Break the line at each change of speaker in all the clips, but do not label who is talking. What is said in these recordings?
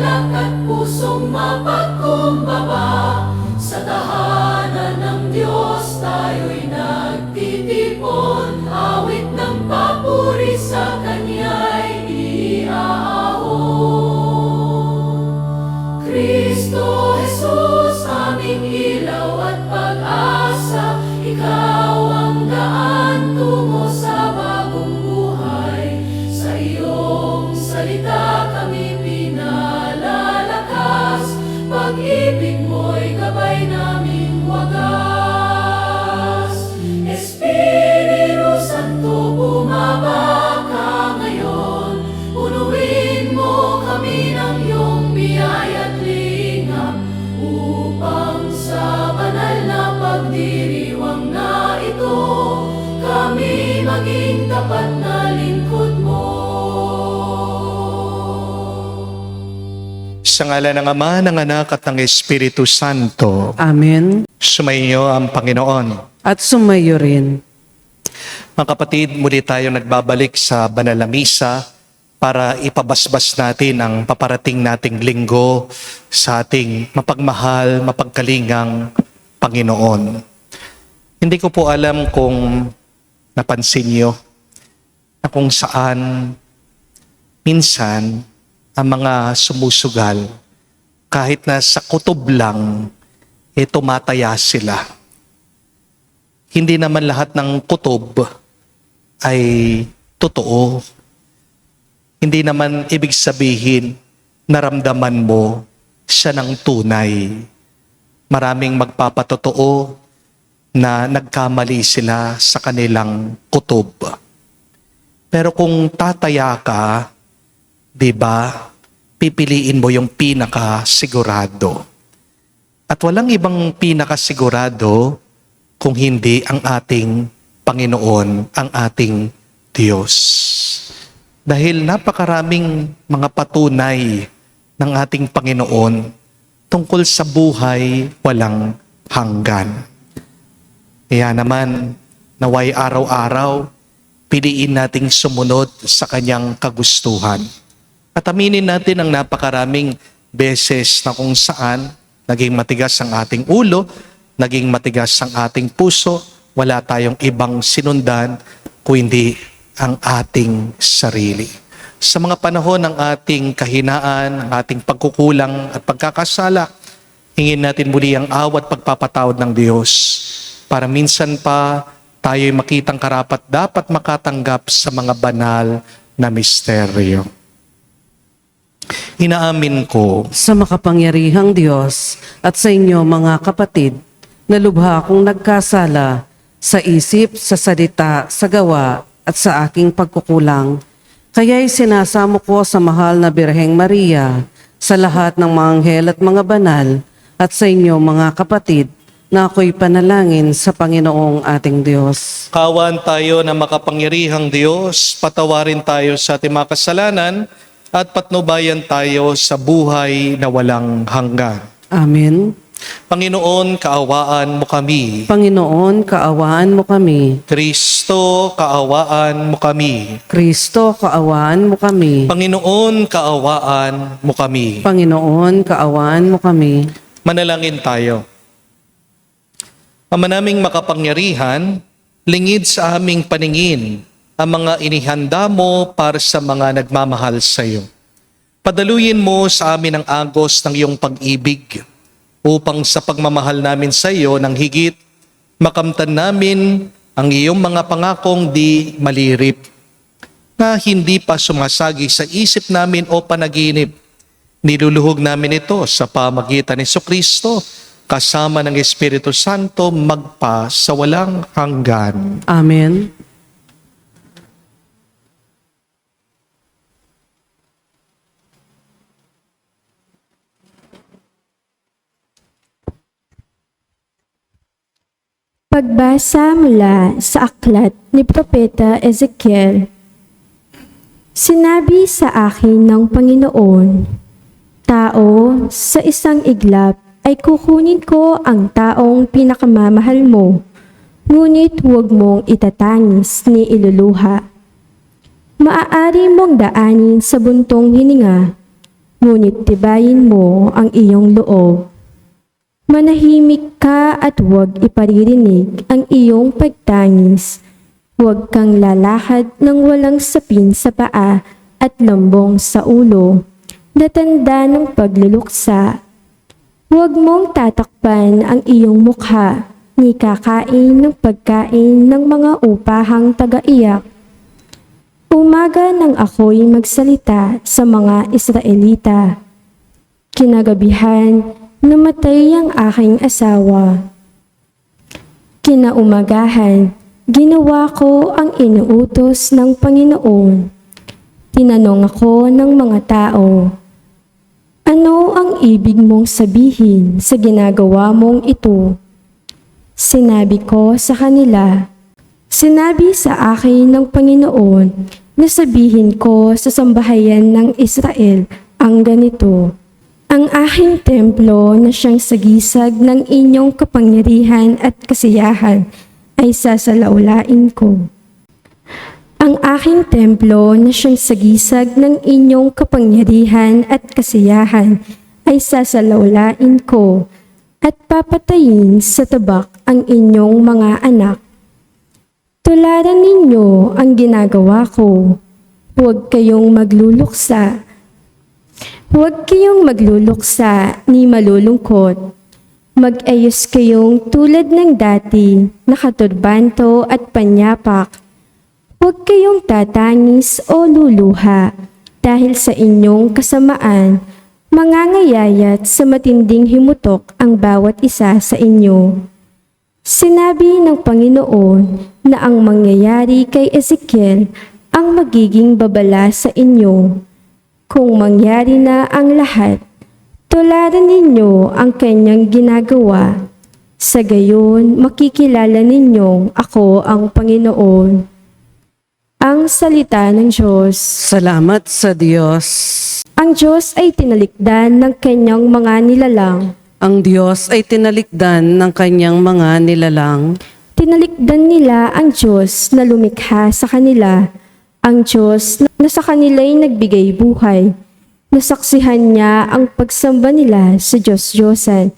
galak at pusong mapagkumbaba. Sa tahanan ng Diyos tayo'y nagtitipon, awit ng papuri sa Kanya'y iaahon. Kristo Jesus, aming ilaw at pag-asa, Ikaw ang daan tungo sa bagong buhay. Sa iyong salita kami pinalalakas, pag-ibig mo'y gabay naming wagas. Espiritu Santo, bumaba ka ngayon, punuin mo kami ng iyong biyaya at lingap, upang sa banal na pagdiriwang na ito, kami maging tapat na lingkod mo.
Sa ngalan ng Ama, ng Anak at ng Espiritu Santo.
Amen.
Sumainyo ang Panginoon.
At sumayo rin.
Mga kapatid, muli tayo nagbabalik sa banal na misa para ipabasbas natin ang paparating nating linggo sa ating mapagmahal, mapagkalingang Panginoon. Hindi ko po alam kung napansin nyo na kung saan minsan ang mga sumusugal, kahit na sa kutob lang, tumataya sila. Hindi naman lahat ng kutob ay totoo. Hindi naman ibig sabihin naramdaman mo siya ng tunay. Maraming magpapatotoo na nagkamali sila sa kanilang kutob. Pero kung tataya ka, di ba, pipiliin mo yung pinakasigurado. At walang ibang pinakasigurado kung hindi ang ating Panginoon, ang ating Diyos. Dahil napakaraming mga patunay ng ating Panginoon tungkol sa buhay walang hanggan. Kaya naman, naway araw-araw, piliin nating sumunod sa Kanyang kagustuhan. At aminin natin ang napakaraming beses na kung saan naging matigas ang ating ulo, naging matigas ang ating puso, wala tayong ibang sinundan kundi ang ating sarili. Sa mga panahon ng ating kahinaan, ang ating pagkukulang at pagkakasala, hingin natin muli ang awa at pagpapatawad ng Diyos para minsan pa tayo'y makitang karapat dapat makatanggap sa mga banal na misteryo. Inaamin ko
Sa makapangyarihang Diyos at sa inyo mga kapatid, na lubha akong nagkasala sa isip, sa salita, sa gawa at sa aking pagkukulang. Kaya'y sinasamo ko sa mahal na Birheng Maria, sa lahat ng mga anghel at mga banal, at sa inyo mga kapatid, na ako'y panalangin sa Panginoong ating Diyos.
kawan tayo na makapangyarihang Diyos, patawarin tayo sa ating mga kasalanan, at patnubayan tayo sa buhay na walang hanggan.
Amen.
Panginoon, kaawaan mo kami.
Panginoon, kaawaan mo kami.
Kristo, kaawaan mo kami.
Kristo, kaawaan mo kami.
Panginoon, kaawaan mo kami.
Panginoon, kaawaan mo kami.
Manalangin tayo. Ama naming makapangyarihan, lingid sa aming paningin ang mga inihanda mo para sa mga nagmamahal sa iyo. Padaluyin mo sa amin ang agos ng iyong pag-ibig upang sa pagmamahal namin sa iyo ng higit, makamtan namin ang iyong mga pangakong di malirip na hindi pa sumasagi sa isip namin o panaginip. Niluluhog namin ito sa pamagitan ni Jesucristo kasama ng Espiritu Santo magpa sa walang hanggan.
Amen.
Pagbasa mula sa aklat ni Propeta Ezekiel. Sinabi sa akin ng Panginoon, "Tao, sa isang iglap ay kukunin ko ang taong pinakamamahal mo, ngunit huwag mong itatangis ni iluluha. Maaari mong daanin sa buntong hininga, ngunit tibayin mo ang iyong loob. Manahimik ka at huwag iparirinig ang iyong pagtangis. Huwag kang lalakad ng walang sapin sa paa at lambong sa ulo, na tanda ng pagluluksa. Huwag mong tatakpan ang iyong mukha, ni kakain ng pagkain ng mga upahang taga-iyak. Umaga nang ako'y magsalita sa mga Israelita. Kinagabihan, namatay ang aking asawa. Kinaumagahan, ginawa ko ang inuutos ng Panginoon. Tinanong ako ng mga tao, ano ang ibig mong sabihin sa ginagawa mong ito? Sinabi ko sa kanila, sinabi sa akin ng Panginoon na sabihin ko sa sambahayan ng Israel ang ganito, ang aking templo na siyang sagisag ng inyong kapangyarihan at kasiyahan ay sasalawlain ko. Ang aking templo na siyang sagisag ng inyong kapangyarihan at kasiyahan ay sasalawlain ko at papatayin sa tabak ang inyong mga anak. Tularan ninyo ang ginagawa ko. Huwag kayong magluluksa. Huwag kayong magluluksa ni malulungkot. Mag-ayos kayong tulad ng dati, nakaturbanto at panyapak. Huwag kayong tatangis o luluha dahil sa inyong kasamaan, mangangayayat sa matinding himutok ang bawat isa sa inyo. Sinabi ng Panginoon na ang mangyayari kay Ezekiel ang magiging babala sa inyo. Kung mangyari na ang lahat, tularan ninyo ang kanyang ginagawa. Sa gayon, makikilala ninyong ako ang Panginoon. Ang salita ng Diyos.
Salamat sa Diyos.
Ang Diyos ay tinalikdan ng kanyang mga nilalang.
Ang Diyos ay tinalikdan ng kanyang mga nilalang.
Tinalikdan nila ang Diyos na lumikha sa kanila. Ang Diyos na sa kanila'y nagbigay buhay. Nasaksihan niya ang pagsamba nila sa Diyos-Diyosan.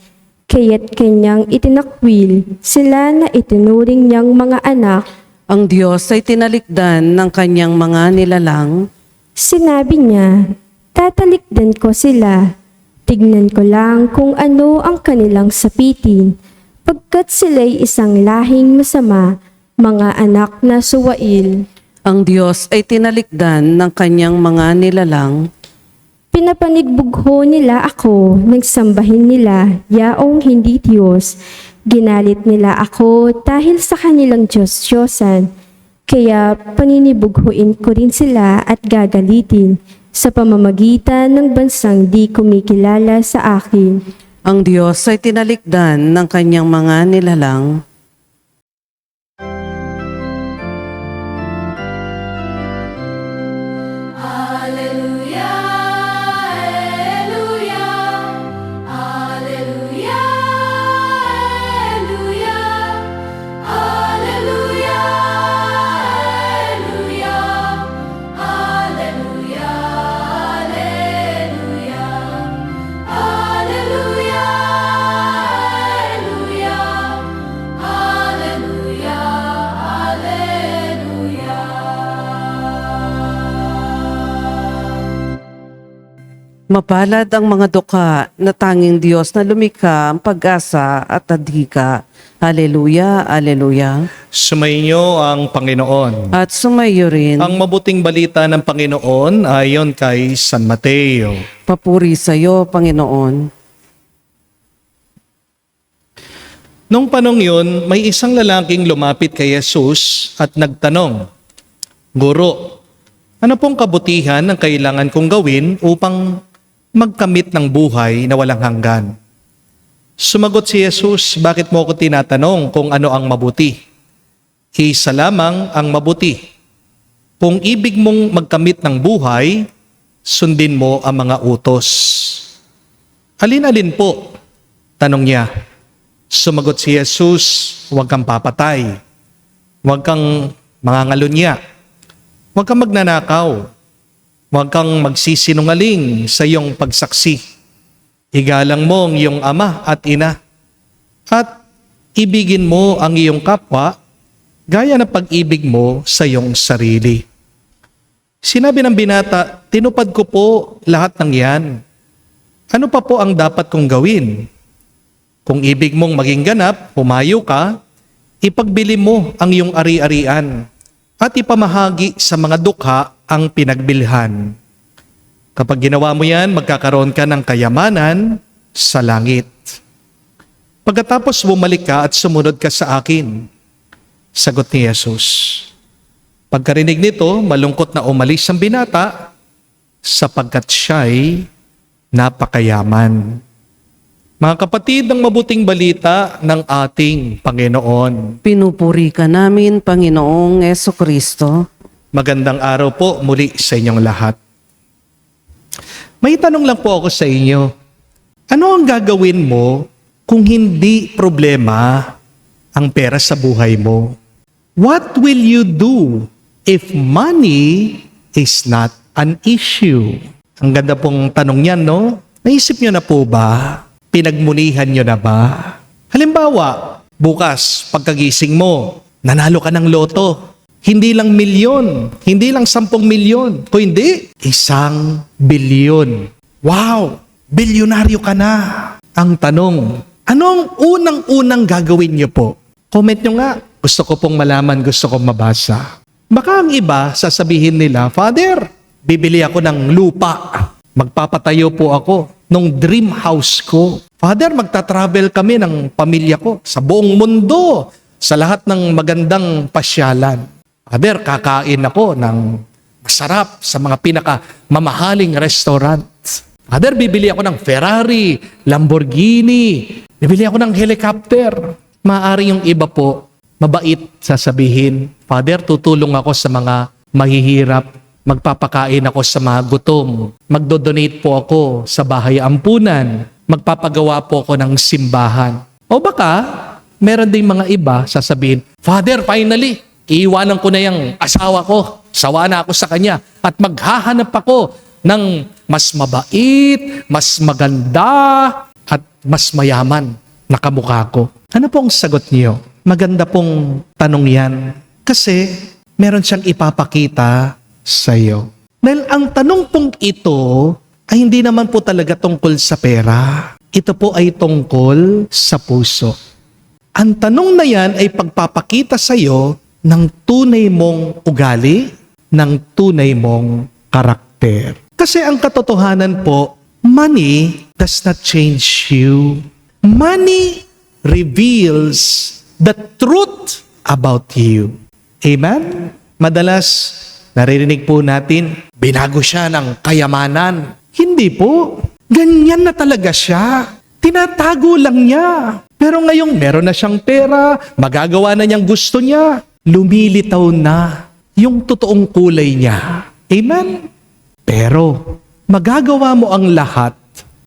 Kaya't kanyang itinakwil sila na itinuring niyang mga anak.
Ang Diyos ay tinalikdan ng kanyang mga nilalang.
Sinabi niya, tatalikdan ko sila. Tignan ko lang kung ano ang kanilang sapitin, pagkat sila'y isang lahing masama, mga anak na suwail.
Ang Diyos ay tinalikdan ng kanyang mga nilalang.
Pinapanigbugho nila ako, nagsambahin nila, yaong hindi Diyos. Ginalit nila ako dahil sa kanilang Diyos-Diyosan. Kaya paninibughuin ko rin sila at gagalitin sa pamamagitan ng bansang di kumikilala sa akin.
Ang Diyos ay tinalikdan ng kanyang mga nilalang.
Alleluia, Alleluia, Alleluia, Alleluia, Alleluia, Alleluia, Alleluia, Alleluia, Alleluia, Alleluia, Alleluia,
Mapalad ang mga duka na tanging Diyos na lumikha ang pag-asa at adhika. Haleluya, Haleluya.
Sumainyo ang Panginoon.
At sumayo rin,
Ang mabuting balita ng Panginoon ayon kay San Mateo.
papuri sa iyo, Panginoon.
Nung panong yun, may isang lalaking lumapit kay Jesus at nagtanong, Guro, ano pong kabutihan ang kailangan kong gawin upang magkamit ng buhay na walang hanggan? Sumagot si Jesus, bakit mo ko tinatanong kung ano ang mabuti? Isa lamang ang mabuti. Kung ibig mong magkamit ng buhay, sundin mo ang mga utos. Alin-alin po? Tanong niya. Sumagot si Jesus, huwag kang papatay. Huwag kang mangangalunya. Huwag kang magnanakaw. Huwag kang magsisinungaling sa iyong pagsaksi. Igalang mo ang iyong ama at ina. At ibigin mo ang iyong kapwa gaya ng pag-ibig mo sa iyong sarili. Sinabi ng binata, tinupad ko po lahat ng yan. Ano pa po ang dapat kong gawin? Kung ibig mong maging ganap, pumayo ka, ipagbili mo ang iyong ari-arian at ipamahagi sa mga dukha ang pinagbilhan. Kapag ginawa mo yan, magkakaroon ka ng kayamanan sa langit. Pagkatapos bumalik ka at sumunod ka sa akin. Sagot ni Jesus. Pagkarinig nito, malungkot na umalis ang binata sapagkat siya'y napakayaman. Mga kapatid, ang mabuting balita ng ating Panginoon.
Pinupuri ka namin, Panginoong Jesucristo.
Magandang araw po muli sa inyong lahat. May tanong lang po ako sa inyo. Ano ang gagawin mo kung hindi problema ang pera sa buhay mo? What will you do if money is not an issue? Ang ganda pong tanong yan, no? Naisip nyo na po ba? Pinagmunihan nyo na ba? Halimbawa, bukas, pagkagising mo, nanalo ka ng loto. Hindi lang milyon, hindi lang 10 milyon, kung hindi, 1 bilyon. Wow! Bilyonaryo ka na! Ang tanong, anong unang-unang gagawin niyo po? Comment nyo nga. Gusto ko pong malaman, gusto kong mabasa. Baka ang iba, sasabihin nila, Father, bibili ako ng lupa. Magpapatayo po ako nung dream house ko. Father, magta-travel kami ng pamilya ko sa buong mundo, sa lahat ng magandang pasyalan. Father, kakain ako ng masarap sa mga pinakamamahaling restaurant. Father, bibili ako ng Ferrari, Lamborghini, bibili ako ng helicopter. Maaari yung iba po, mabait sasabihin, Father, tutulong ako sa mga mahihirap, magpapakain ako sa mga gutom, magdodonate po ako sa bahay ampunan, magpapagawa po ako ng simbahan. O baka, meron ding mga iba sasabihin, Father, finally, iiwanan ko na yung asawa ko, sawa na ako sa kanya, at maghahanap ako ng mas mabait, mas maganda, at mas mayaman na kamukha ko. Ano pong sagot niyo? Maganda pong tanong yan. Kasi meron siyang ipapakita sa iyo. Dahil ang tanong pong ito ay hindi naman po talaga tungkol sa pera. Ito po ay tungkol sa puso. Ang tanong na yan ay pagpapakita sa iyo ng tunay mong ugali, ng tunay mong karakter. Kasi ang katotohanan po, money does not change you. Money reveals the truth about you. Amen? Madalas, naririnig po natin, binago siya ng kayamanan. Hindi po. Ganyan na talaga siya. Tinatago lang niya. Pero ngayong meron na siyang pera, magagawa na niyang gusto niya. Lumilitaw na yung totoong kulay niya. Amen? Pero, magagawa mo ang lahat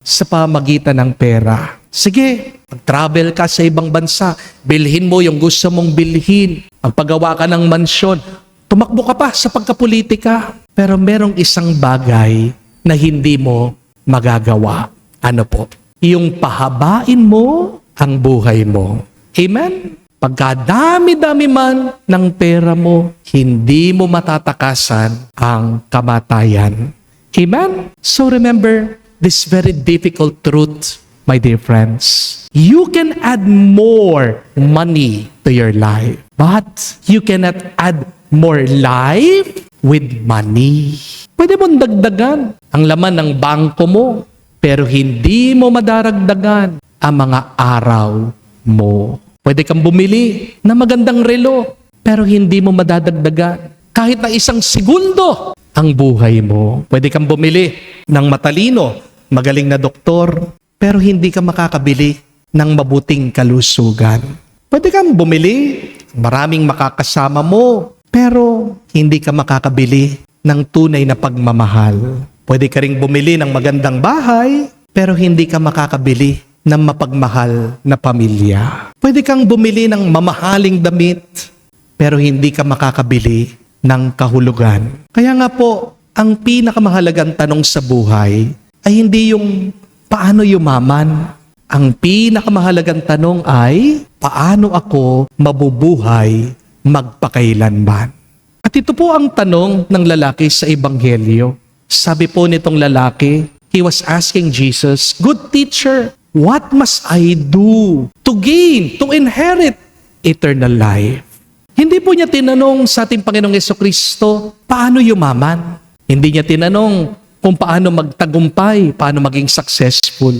sa pamagitan ng pera. Sige, mag-travel ka sa ibang bansa, bilhin mo yung gusto mong bilhin, magpagawa ka ng mansyon, tumakbo ka pa sa pagkapolitika. Pero merong isang bagay na hindi mo magagawa. Ano po? Yung pahabain mo ang buhay mo. Amen? Pagkadami-dami man ng pera mo, hindi mo matatakasan ang kamatayan. Amen? So remember this very difficult truth, my dear friends. You can add more money to your life, but you cannot add more life with money. Pwede mong dagdagan ang laman ng bangko mo, pero hindi mo madaragdagan ang mga araw mo. Pwede kang bumili ng magandang relo, pero hindi mo madadagdagan kahit na 1 segundo ang buhay mo. Pwede kang bumili ng matalino, magaling na doktor, pero hindi ka makakabili ng mabuting kalusugan. Pwede kang bumili, maraming makakasama mo, pero hindi ka makakabili ng tunay na pagmamahal. Pwede ka ring bumili ng magandang bahay, pero hindi ka makakabili ng mapagmahal na pamilya. Pwede kang bumili ng mamahaling damit, pero hindi ka makakabili ng kahulugan. Kaya nga po, ang pinakamahalagang tanong sa buhay ay hindi yung paano yumaman. Ang pinakamahalagang tanong ay paano ako mabubuhay magpakailanman. At ito po ang tanong ng lalaki sa Ebanghelyo. Sabi po nitong lalaki, he was asking Jesus, "Good teacher, what must I do to gain, to inherit eternal life?" Hindi po niya tinanong sa ating Panginoong Jesucristo, paano yumaman? Hindi niya tinanong kung paano magtagumpay, paano maging successful.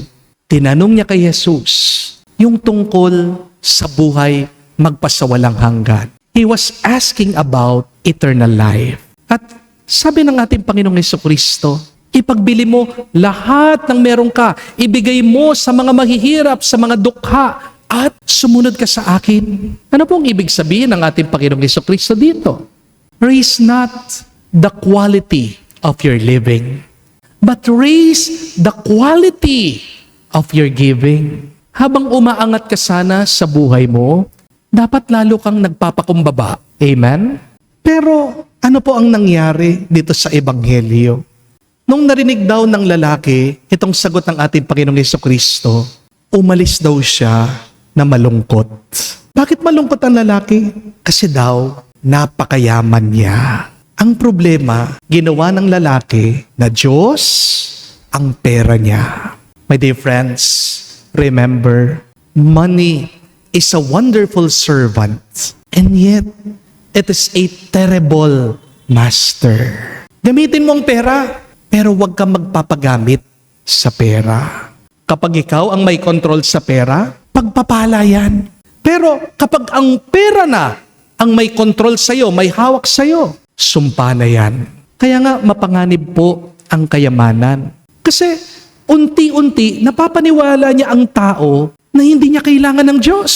Tinanong niya kay Jesus yung tungkol sa buhay magpasawalang hanggan. He was asking about eternal life. At sabi ng ating Panginoong Jesucristo, ipagbili mo lahat ng meron ka, ibigay mo sa mga mahihirap, sa mga dukha, at sumunod ka sa akin. Ano pong ibig sabihin ng ating Panginoong Jesucristo dito? Raise not the quality of your living, but raise the quality of your giving. Habang umaangat ka sana sa buhay mo, dapat lalo kang nagpapakumbaba. Amen? Pero ano po ang nangyari dito sa Ebanghelyo? Nung narinig daw ng lalaki itong sagot ng ating Panginoong Jesucristo, umalis daw siya na malungkot. Bakit malungkot ang lalaki? Kasi daw, napakayaman niya. Ang problema, ginawa ng lalaki na Diyos ang pera niya. My dear friends, remember, money is a wonderful servant, and yet, it is a terrible master. Gamitin mo ang pera, pero huwag kang magpapagamit sa pera. Kapag ikaw ang may control sa pera, pagpapala yan. Pero kapag ang pera na ang may control sa'yo, may hawak sa'yo, sumpa na yan. Kaya nga mapanganib po ang kayamanan. Kasi unti-unti napapaniwala niya ang tao na hindi niya kailangan ng Diyos.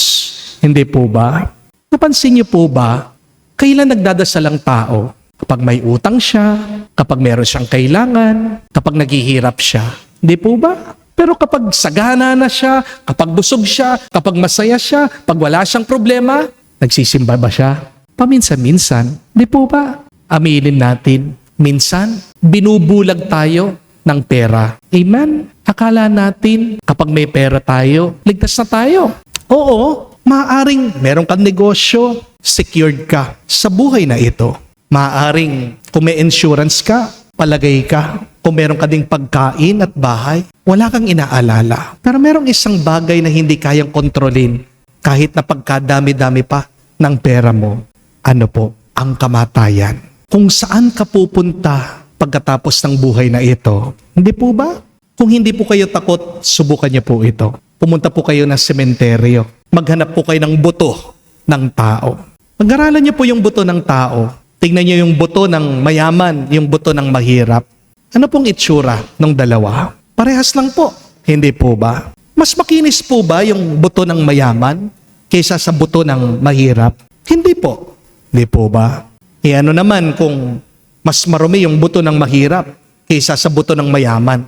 Hindi po ba? Napansin niyo po ba, kailan nagdadasal ang tao? Kapag may utang siya, kapag meron siyang kailangan, kapag naghihirap siya. Hindi po ba? Pero kapag sagana na siya, kapag busog siya, kapag masaya siya, pag wala siyang problema, nagsisimba ba siya? Paminsan-minsan. Di po ba? Aminin natin, minsan, binubulag tayo ng pera. Amen? Akala natin, kapag may pera tayo, ligtas na tayo. Oo, maaaring meron kang negosyo, secured ka sa buhay na ito. Maaaring kung may insurance ka, palagay ka. Kung meron ka ding pagkain at bahay, wala kang inaalala. Pero merong isang bagay na hindi kayang kontrolin kahit na pagkadami-dami pa ng pera mo. Ano po? Ang kamatayan. Kung saan ka pupunta pagkatapos ng buhay na ito. Hindi po ba? Kung hindi po kayo takot, subukan niyo po ito. Pumunta po kayo ng sementeryo. Maghanap po kayo ng buto ng tao. Pag-aralan niyo po yung buto ng tao. Tingnan niyo yung buto ng mayaman, yung buto ng mahirap. Ano pong itsura ng dalawa? Parehas lang po. Hindi po ba? Mas makinis po ba yung buto ng mayaman kaysa sa buto ng mahirap? Hindi po. Hindi po ba? Ano naman kung mas marumi yung buto ng mahirap kaysa sa buto ng mayaman?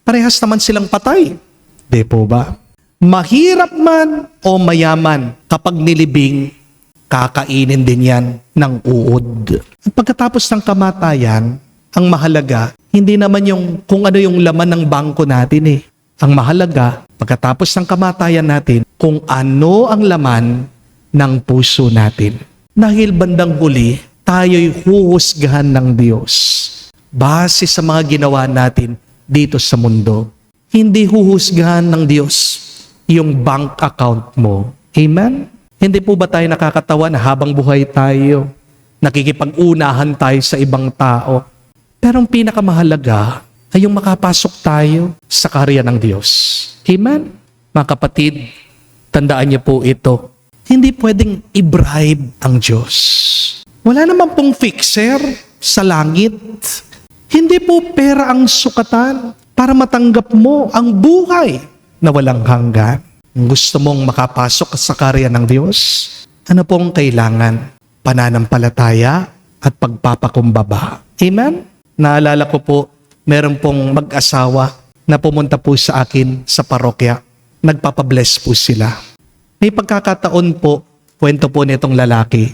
Parehas naman silang patay. Hindi po ba? Mahirap man o mayaman, kapag nilibing, kakainin din yan ng uod. At pagkatapos ng kamatayan, ang mahalaga, hindi naman yung kung ano yung laman ng bangko natin eh. Ang mahalaga, pagkatapos ng kamatayan natin, kung ano ang laman ng puso natin. Dahil bandang huli, tayo'y huhusgahan ng Diyos base sa mga ginawa natin dito sa mundo. Hindi huhusgahan ng Diyos yung bank account mo. Amen? Hindi po ba tayo nakakatawa na habang buhay tayo, nakikipag-unahan tayo sa ibang tao? Pero ang pinakamahalaga ay yung makapasok tayo sa karya ng Diyos. Amen? Mga kapatid, tandaan niyo po ito. Hindi pwedeng i-bribe ang Diyos. Wala naman pong fixer sa langit. Hindi po pera ang sukatan para matanggap mo ang buhay na walang hanggan. Kung gusto mong makapasok sa karya ng Diyos, ano pong kailangan? Pananampalataya at pagpapakumbaba. Amen? Naalala ko po, meron pong mag-asawa na pumunta po sa akin sa parokya. Nagpapabless po sila. May pagkakataon po, kwento po nitong lalaki,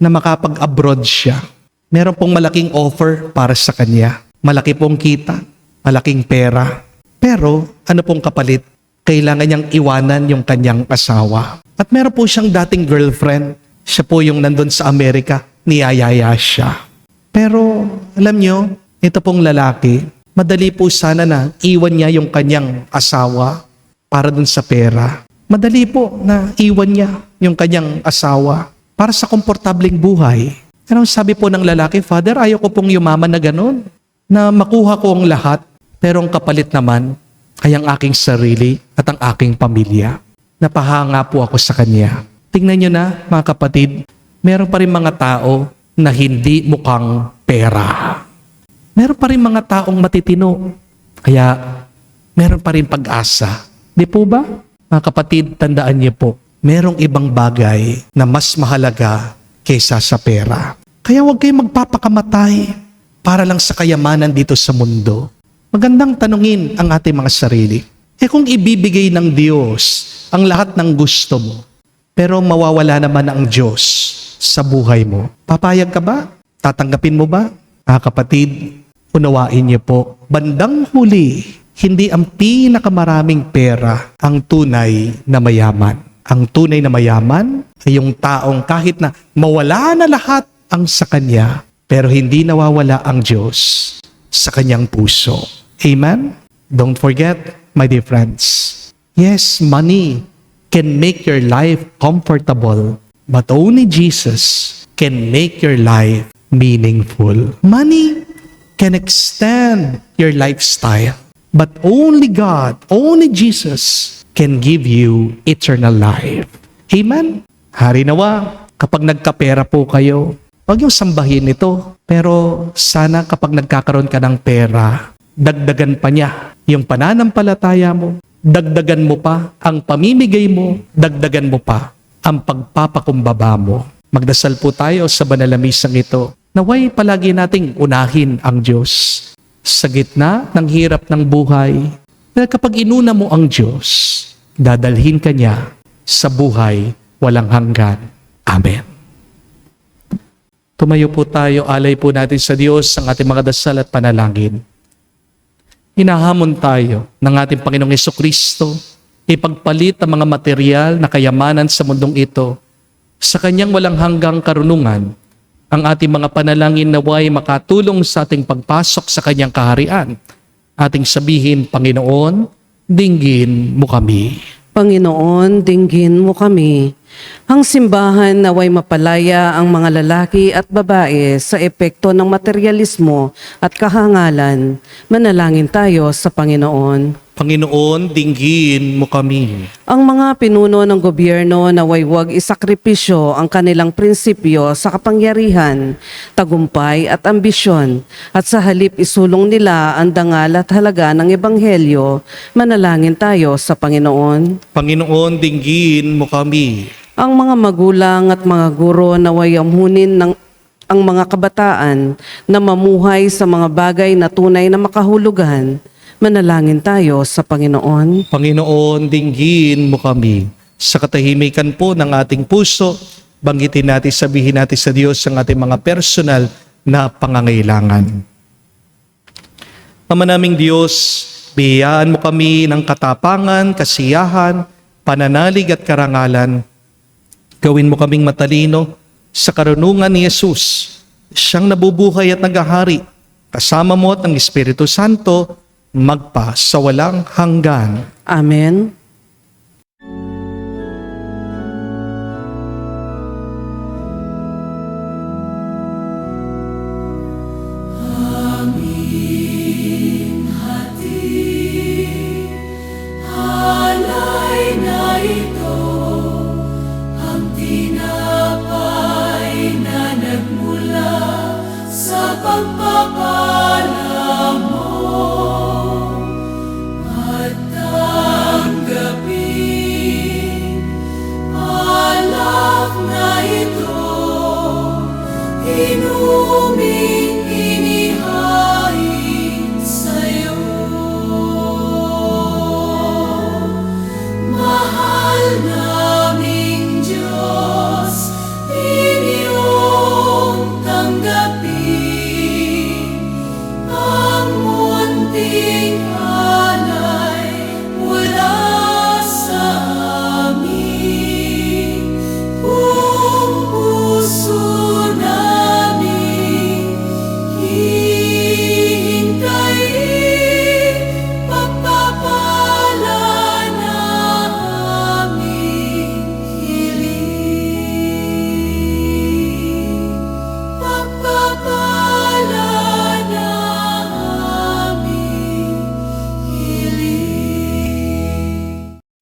na makapag-abroad siya. Meron pong malaking offer para sa kanya. Malaki pong kita, malaking pera. Pero ano pong kapalit? Kailangan niyang iwanan yung kanyang asawa. At meron po siyang dating girlfriend. Siya po yung nandun sa Amerika, niyayaya siya. Pero alam niyo, ito pong lalaki, madali po sana na iwan niya yung kanyang asawa para dun sa pera. Madali po na iwan niya yung kanyang asawa para sa komportableng buhay. Pero sabi po ng lalaki, Father, ayaw ko pong yumaman na ganun, na makuha ko ang lahat, pero ang kapalit naman ay ang aking sarili at ang aking pamilya. Napahanga po ako sa kanya. Tingnan niyo na, mga kapatid, meron pa rin mga tao na hindi mukhang pera. Meron pa rin mga taong matitino. Kaya meron pa rin pag-asa. Di po ba? Mga kapatid, tandaan niyo po, merong ibang bagay na mas mahalaga kaysa sa pera. Kaya huwag kayong magpapakamatay para lang sa kayamanan dito sa mundo. Magandang tanungin ang ating mga sarili. Kung ibibigay ng Diyos ang lahat ng gusto mo, pero mawawala naman ang Diyos sa buhay mo, papayag ka ba? Tatanggapin mo ba? Mga kapatid, unawain niyo po, bandang huli, hindi ang pinakamaraming pera ang tunay na mayaman. Ang tunay na mayaman ay yung taong kahit na mawala na lahat ang sa kanya, pero hindi nawawala ang Diyos sa kanyang puso. Amen? Don't forget, my dear friends, yes, money can make your life comfortable, but only Jesus can make your life meaningful. Money can extend your lifestyle, but only God, only Jesus can give you eternal life. Amen? Hari nawa, kapag nagkapera po kayo, huwag yung sambahin ito. Pero sana kapag nagkakaroon ka ng pera, dagdagan pa niya yung pananampalataya mo, dagdagan mo pa ang pamimigay mo, dagdagan mo pa ang pagpapakumbaba mo. Magdasal po tayo sa banal na misang ito. Naway palagi nating unahin ang Diyos sa gitna ng hirap ng buhay. Dahil kapag inuna mo ang Diyos, dadalhin ka niya sa buhay walang hanggan. Amen. Tumayo po tayo, alay po natin sa Diyos ang ating mga dasal at panalangin. Hinahamon tayo ng ating Panginoong Jesucristo, ipagpalit ang mga material na kayamanan sa mundong ito sa kanyang walang hanggang karunungan. Ang ating mga panalangin naway makatulong sa ating pagpasok sa kanyang kaharian. Ating sabihin, Panginoon, dinggin mo kami.
Panginoon, dinggin mo kami. Ang simbahan naway mapalaya ang mga lalaki at babae sa epekto ng materialismo at kahangalan. Manalangin tayo sa Panginoon.
Panginoon, dinggin mo kami.
Ang mga pinuno ng gobyerno naway huwag isakripisyo ang kanilang prinsipyo sa kapangyarihan, tagumpay at ambisyon, at sa halip isulong nila ang dangal at halaga ng Ebanghelyo. Manalangin tayo sa Panginoon.
Panginoon, dinggin mo kami.
Ang mga magulang at mga guro naway amhunin ng ang mga kabataan na mamuhay sa mga bagay na tunay na makahulugan. Manalangin tayo sa Panginoon.
Panginoon, dinggin mo kami. Sa katahimikan po ng ating puso, banggitin natin, sabihin natin sa Diyos ang ating mga personal na pangangailangan. Ama naming Diyos, biyayaan mo kami ng katapangan, kasiyahan, pananalig at karangalan. Gawin mo kaming matalino sa karunungan ni Jesus, siyang nabubuhay at naghahari, kasama mo at ng Espiritu Santo, magpa sa walang hanggan.
Amen.
Alay na ito, ang tinapay na nagmula sa pagpapala mo, at tanggapin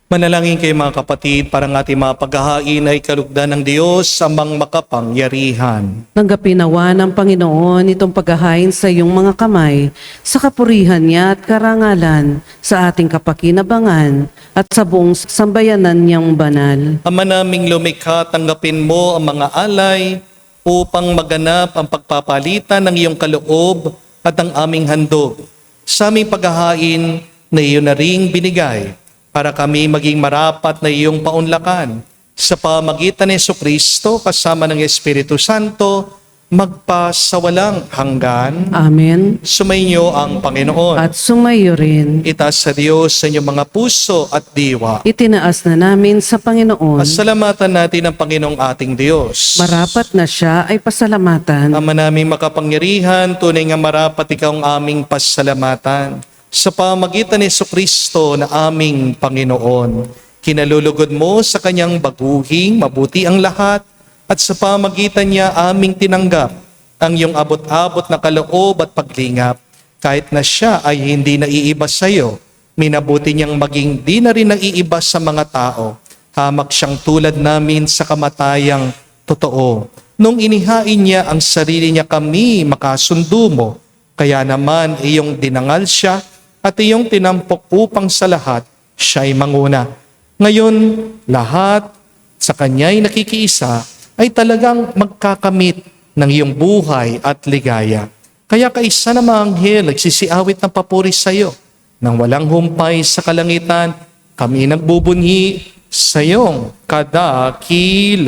Manalangin kayo mga kapatid para ng ating mga paghahain ay kalugdan ng Diyos amang makapangyarihan.
Tanggapin nawa ng Panginoon itong paghahain sa iyong mga kamay, sa kapurihan niya at karangalan, sa ating kapakinabangan at sa buong sambayanan niyang banal.
Ama naming lumikha, tanggapin mo ang mga alay upang maganap ang pagpapalitan ng iyong kaloob at ang aming handog. Sa aming paghahain na iyo na ring binigay, para kami maging marapat na iyong paunlakan sa pamagitan ni Jesucristo kasama ng Espiritu Santo, magpasawalang hanggan.
Amen.
Sumainyo ang Panginoon.
At sumayo rin.
Itaas sa Diyos sa inyong mga puso at diwa.
Itinaas na namin sa Panginoon.
Pasalamatan natin ang Panginoong ating Diyos.
Marapat na siya ay pasalamatan.
Ama naming makapangyarihan, tunay nga marapat ikaw ang aming pasalamatan. Sa pamagitan ni Jesucristo na aming Panginoon, kinalulugod mo sa kanyang baguhing, mabuti ang lahat, at sa pamagitan niya aming tinanggap ang iyong abot-abot na kaloob at paglingap. Kahit na siya ay hindi naiiba sa iyo, minabuti niyang maging di na rin naiiba sa mga tao. Hamak siyang tulad namin sa kamatayang totoo. Nung inihain niya ang sarili niya kami, makasundo mo. Kaya naman iyong dinangal siya at iyong tinampok upang sa lahat siya'y manguna. Ngayon, lahat sa kanya'y nakikiisa ay talagang magkakamit ng iyong buhay at ligaya. Kaya kaisa na mga anghel nagsisiawit ng papuri sa iyo. Nang walang humpay sa kalangitan, kami nagbubunyi sa iyong kadakilaan.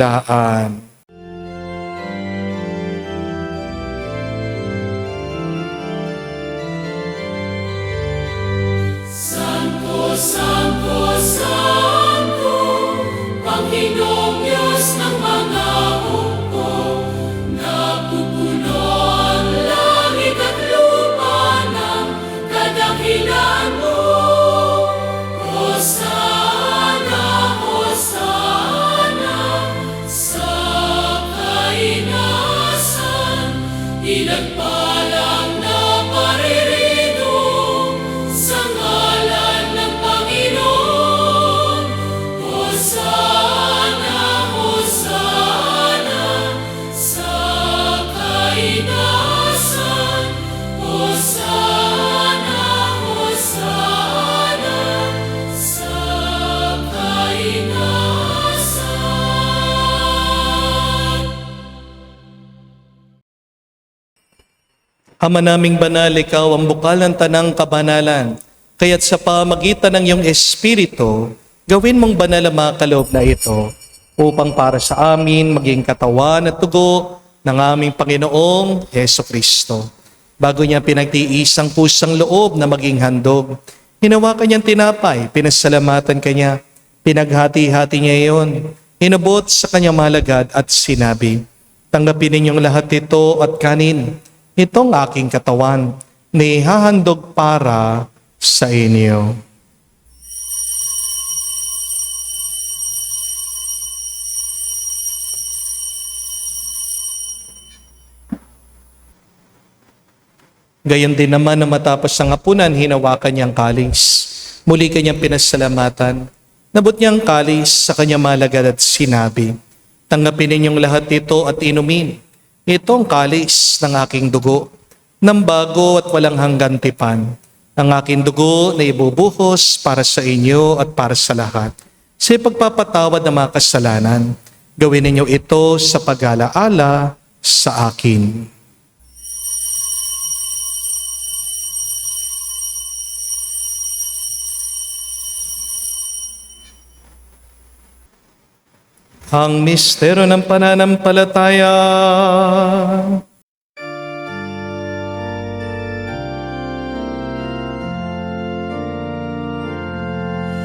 Santo, Santo, Santo, Panginoong Diyos ng mga hukbo, napupuno ang langit at lupa ng kadakilan mo. Hosana, Hosana, sa kainasan, pinagpalang na paririto sa ngalan ng Panginoon. Hosana, Hosana, sa kainasan. Hosana, Hosana, sa kainasan.
Ama naming banal, ikaw ang bukal ng tanang kabanalan. Kaya't sa pamagitan ng iyong Espiritu, gawin mong banal ang mga kaloob na ito upang para sa amin maging katawan at tugo ng aming Panginoong Jesucristo. Bago niya pinagtiis ang pusang loob na maging handog, hinawakan niyang tinapay, pinasalamatan kanya, pinaghati-hati niya iyon, inabot sa kanyang malagad at sinabi, "Tanggapin ninyong lahat ito at kanin. Itong aking katawan na ihahandog para sa inyo." Gayon din naman na matapos ang hapunan, hinawakan niyang kalis. Muli kanyang pinasalamatan. Nabot niyang kalis sa kanyang malagad at sinabi, "Tanggapin ninyong lahat ito at inumin. Itong kalis ng aking dugo, ng bago at walang hanggan tipan. Ang aking dugo na ibubuhos para sa inyo at para sa lahat. Sa pagpapatawad ng mga kasalanan, gawin ninyo ito sa pag-alaala sa akin." Ang misteryo ng pananampalataya.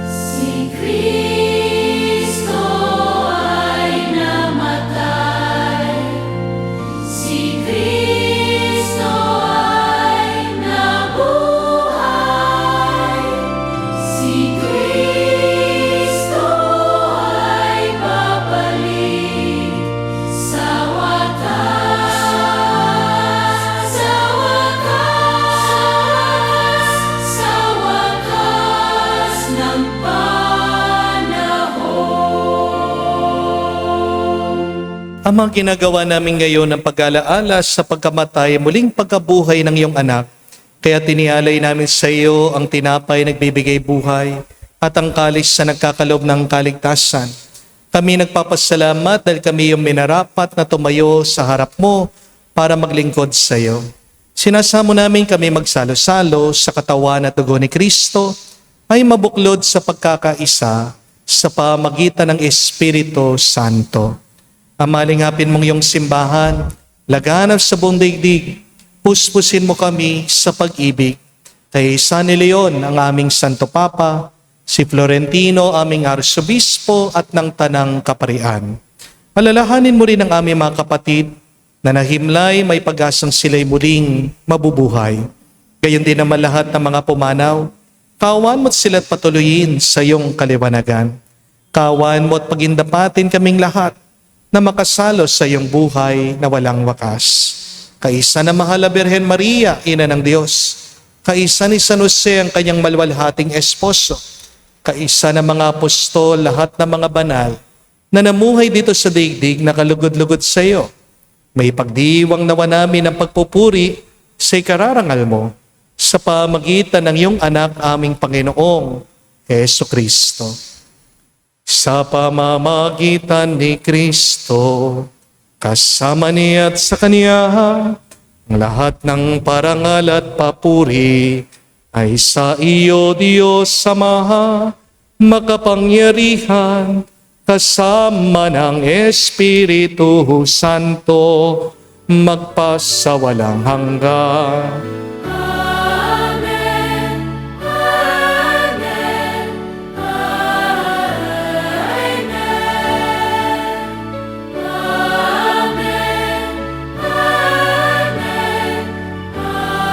Si Kristo ay namatay, si Kristo ay nabuhay, si Kristo ay babalik sa wakas.
ang mga ginagawa namin ngayon ng pag-alaala sa pagkamatay, muling pagkabuhay ng iyong anak. Kaya tinialay namin sa iyo ang tinapay nagbibigay buhay at ang kalis sa nagkakaloob ng kaligtasan. Kami nagpapasalamat dahil kami yung minarapat na tumayo sa harap mo para maglingkod sa iyo. Sinasamo namin kami magsalo-salo sa katawan at dugo ni Kristo ay mabuklod sa pagkakaisa sa pamagitan ng Espiritu Santo. Amalingapin mong iyong simbahan, laganap sa buong daigdig, puspusin mo kami sa pag-ibig. Kay San Leon, ang aming Santo Papa, si Florentino, aming Arsobispo at ng Tanang Kaparian. Alalahanin mo rin ang aming mga kapatid na nahimlay may pag-asang sila'y muling mabubuhay. Gayon din naman lahat ng mga pumanaw, kawan mo't sila't patuloyin sa iyong kaliwanagan. Kawan mo't pagindapatin kaming lahat na makasalo sa iyong buhay na walang wakas. Kaisa na mahal na Birhen Maria, Ina ng Diyos. Kaisa ni San Jose, ang kanyang malwalhating esposo. Kaisa ng mga apostol, lahat ng mga banal na namuhay dito sa daigdig na kalugod-lugod sa iyo. May pagdiwang nawa namin ang pagpupuri sa ikararangal mo sa pamagitan ng iyong anak aming Panginoong Jesucristo. Sa pamamagitan ni Kristo, kasama niya at sa Kanya, ang lahat ng parangal at papuri ay sa iyo, Diyos Ama, makapangyarihan, kasama ng Espiritu Santo, magpasawalang hanggan.
Amen. Amen. Amen. Amen. Amen.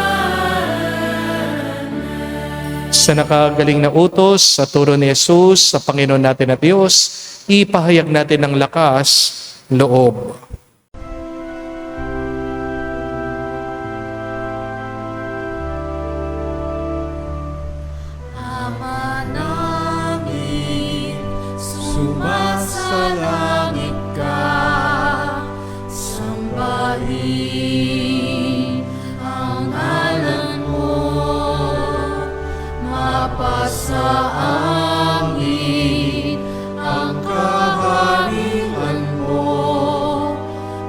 Sa nakagaling na utos sa turo ni Jesus sa Panginoon natin at Diyos, ipahayag natin ng lakas loob.
Ama namin, sumasalangit ka, sambahin ang ngalan mo, mapasa amin ang kaharian mo,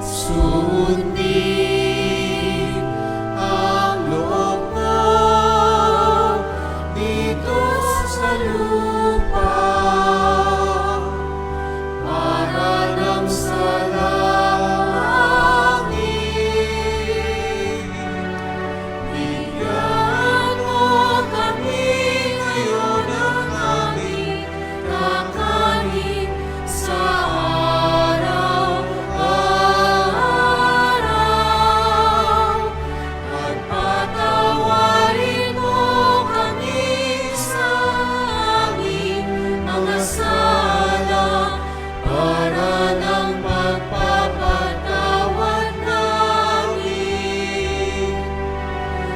sundin ang loob mo dito sa lupa para lang sa langit. Bigyan mo kami ngayon ng aming kakanin sa araw-araw at patawarin mo kami sa aming mga sala para ng pagpapatawad namin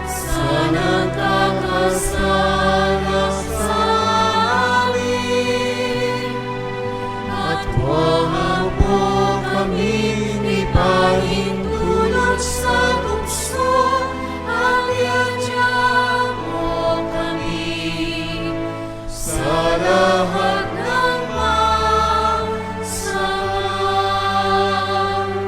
sa nagkakasala sa amin. At huwag mo kami ipahintulot sa tukso, at iadya mo kami sa lahat ng masama.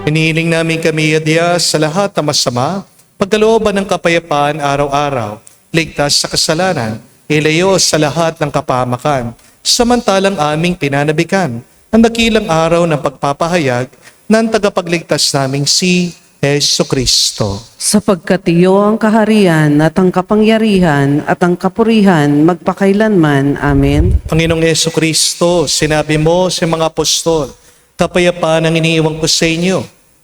Inihiling namin kami, Adya, sa lahat ng masama, pagkalooban ng kapayapaan araw-araw, ligtas sa kasalanan, ilayo sa lahat ng kapahamakan, samantalang aming pinanabikan ang dakilang araw ng pagpapahayag ng tagapagligtas naming si Jesucristo.
Sapagkat iyo ang kaharian at ang kapangyarihan at ang kapurihan magpakailanman. Amen.
Panginoong Jesucristo, sinabi mo sa mga apostol, kapayapaan ang iniiwan ko sa inyo.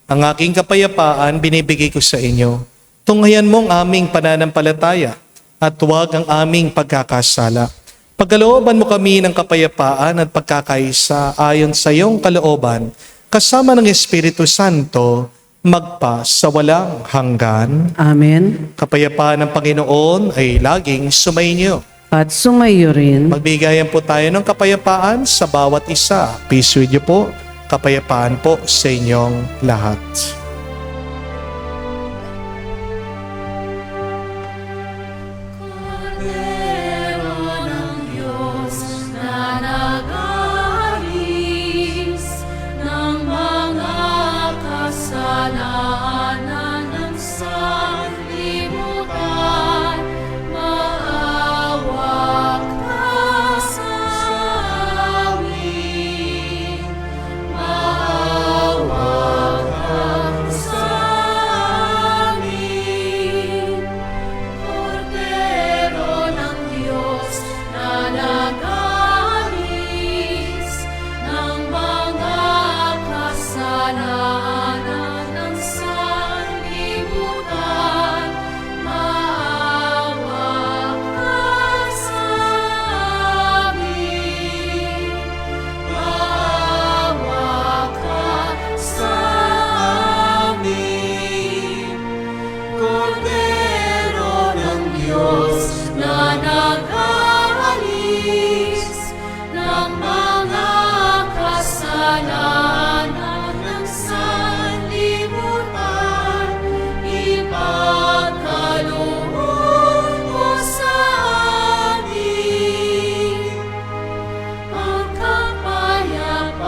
Ang aking kapayapaan binibigay ko sa inyo. Tunghayan mo ang aming pananampalataya at huwag ang aming pagkakasala. Pagkalooban mo kami ng kapayapaan at pagkakaisa ayon sa iyong kalooban, kasama ng Espiritu Santo, magpa sa walang hanggan.
Amen.
Kapayapaan ng Panginoon ay laging sumainyo.
At sumayo rin.
Magbigayan po tayo ng kapayapaan sa bawat isa. Peace with you po. Kapayapaan po sa inyong lahat.
Kordero ng Diyos na nag-aalis ng mga kasalanan ng sanlibutan, maawa ka sa amin. Maawa ka sa amin. Kordero ng Diyos na nag-aalis ng mga kasalanan ng sanlibutan, maawa ka sa amin. Maawa ka sa amin. Kordero ng Diyos na nag-aalis ng mga kasalanan ng sanlibutan, ipagkaloob mo sa amin ang kapayapaan.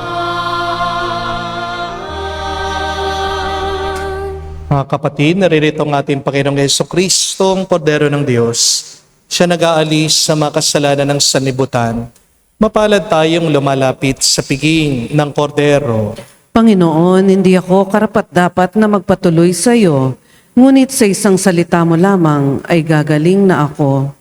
Mga kapatid, naririto ang ating Panginoong Jesucristo, ang Kordero ng Diyos. Siya nag-aalis sa mga kasalanan ng sanlibutan. Mapalad tayong lumalapit sa piging ng Kordero.
Panginoon, hindi ako karapat-dapat na magpatuloy sa iyo, ngunit sa isang salita mo lamang ay gagaling na ako.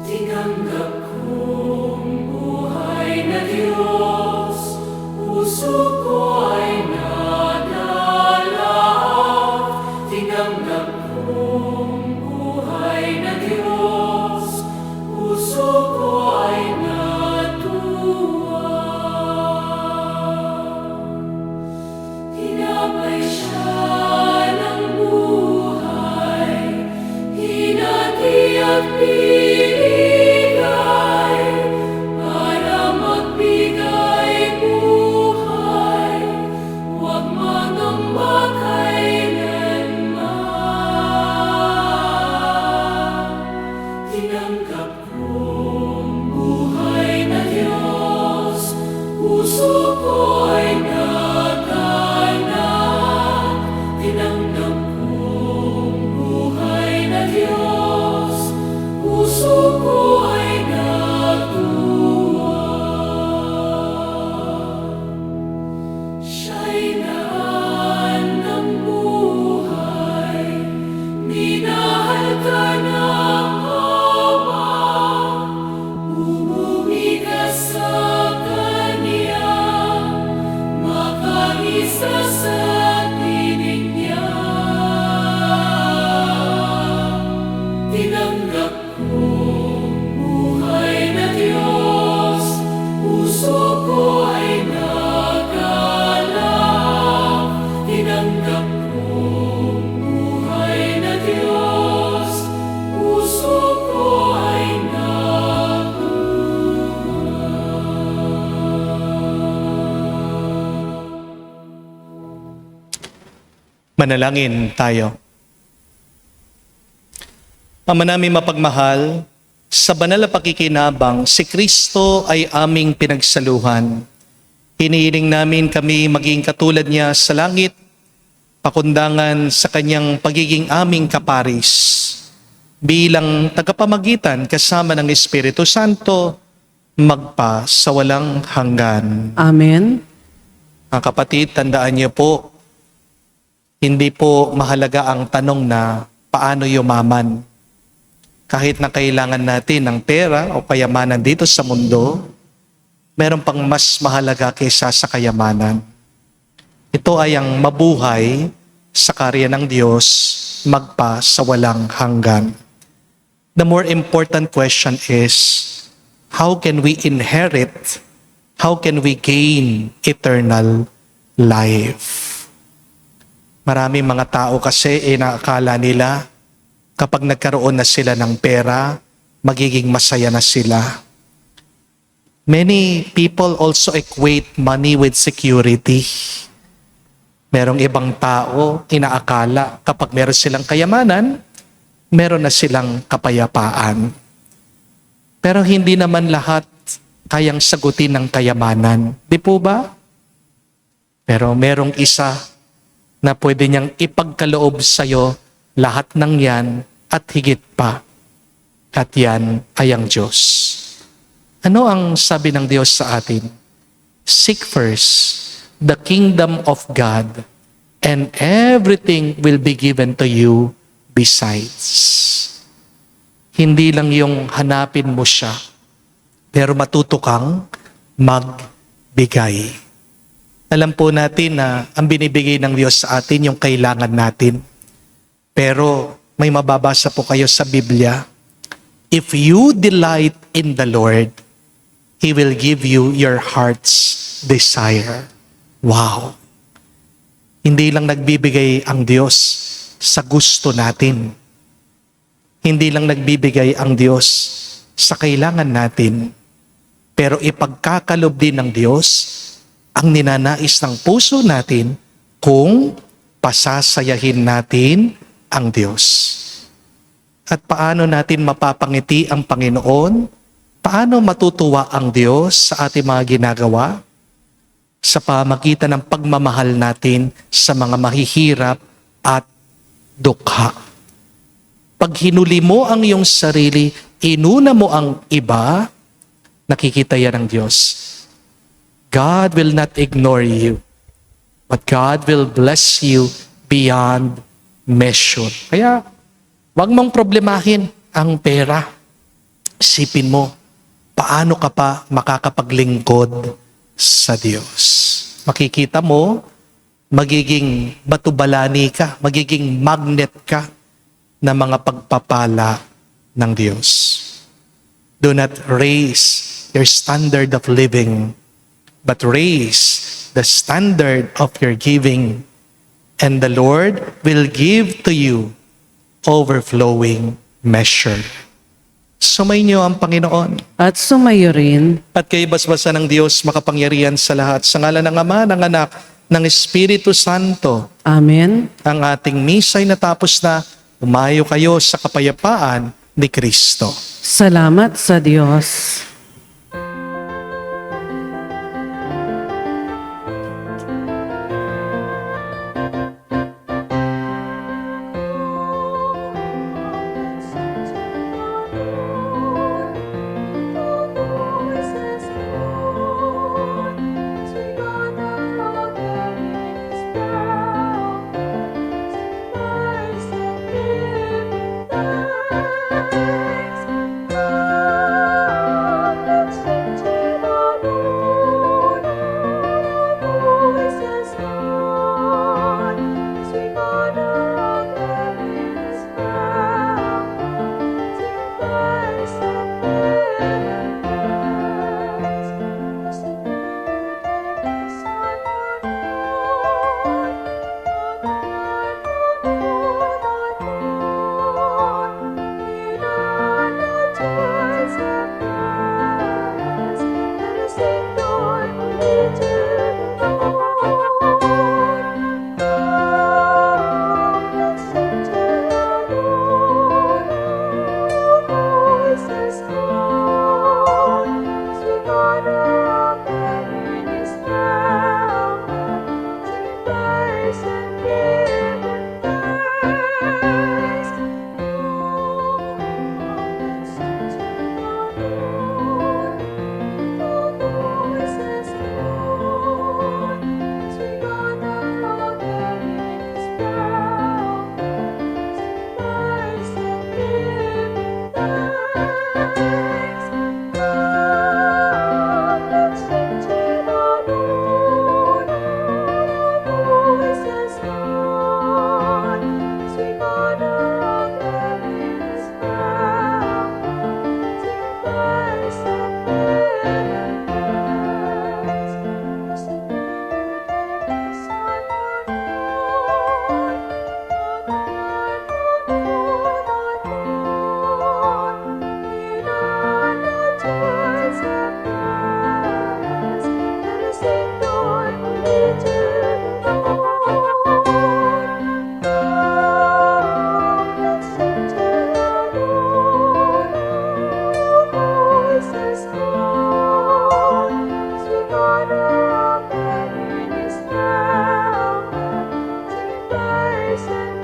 Tinanggap kong buhay na Diyos, puso ko ay nadalak. Tinanggap kong buhay na Diyos, puso ko ay natuwa. Tinapay siya ng buhay, hinati at binigay, para magbigay buhay, huwag mangamba kailanman. Tinanggap kong buhay na Diyos, puso ko ay naganak. Tinanggap kong buhay na Diyos, puso ko ay natuwa. Siya'y daan ng buhay, minahal ka ng Ama. Umuwi ka sa Kanya, makaisa sa tinig niya. Tinanggap kong buhay na Diyos, puso ko ay nagalak. Tinanggap kong buhay na Diyos, puso ko ay
Manalangin tayo. Ama namin mapagmahal, sa banal na pakikinabang, si Kristo ay aming pinagsaluhan. Hinihiling namin kami maging katulad niya sa langit, pakundangan sa kanyang pagiging aming kaparis. Bilang tagapamagitan kasama ng Espiritu Santo, magpa sa walang hanggan.
Amen.
Mga kapatid, tandaan niyo po, hindi po mahalaga ang tanong na paano yumaman. Kahit na kailangan natin ng pera o kayamanan dito sa mundo, meron pang mas mahalaga kaysa sa kayamanan. Ito ay ang mabuhay sa karya ng Diyos, magpa sa walang hanggan. The more important question is, how can we inherit, how can we gain eternal life? Maraming mga tao kasi inaakala nila kapag nagkaroon na sila ng pera, magiging masaya na sila. Many people also equate money with security. Merong ibang tao, inaakala kapag meron silang kayamanan, meron na silang kapayapaan. Pero hindi naman lahat kayang sagutin ng kayamanan. Di po ba? Pero merong isa na pwede niyang ipagkaloob sa'yo lahat ng yan at higit pa. At yan ay ang Diyos. Ano ang sabi ng Diyos sa atin? Seek first the kingdom of God and everything will be given to you besides. Hindi lang yung hanapin mo siya, pero matuto kang magbigay. Alam po natin na ang binibigay ng Diyos sa atin yung kailangan natin. Pero may mababasa po kayo sa Biblia, if you delight in the Lord, He will give you your heart's desire. Wow! Hindi lang nagbibigay ang Diyos sa gusto natin. Hindi lang nagbibigay ang Diyos sa kailangan natin. Pero ipagkakalob din ng Diyos ang ninanais ng puso natin kung pasasayahin natin ang Diyos. At paano natin mapapangiti ang Panginoon? Paano matutuwa ang Diyos sa ating mga ginagawa? Sa pamagitan ng pagmamahal natin sa mga mahihirap at dukha. Pag hinuli mo ang iyong sarili, inuna mo ang iba, nakikita yan ng Diyos. God will not ignore you, but God will bless you beyond measure. Kaya, wag mong problemahin ang pera. Isipin mo, paano ka pa makakapaglingkod sa Diyos? Makikita mo, magiging batubalani ka, magiging magnet ka ng mga pagpapala ng Diyos. Do not raise your standard of living, but raise the standard of your giving, and the Lord will give to you overflowing measure. Sumainyo ang Panginoon.
At sumayo rin.
At kay basbasa ng Diyos makapangyarihan sa lahat, sa ngalan ng Ama, ng Anak, ng Espiritu Santo.
Amen.
Ang ating misa'y natapos na, umayo kayo sa kapayapaan ni Kristo.
Salamat sa Diyos.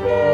Amen.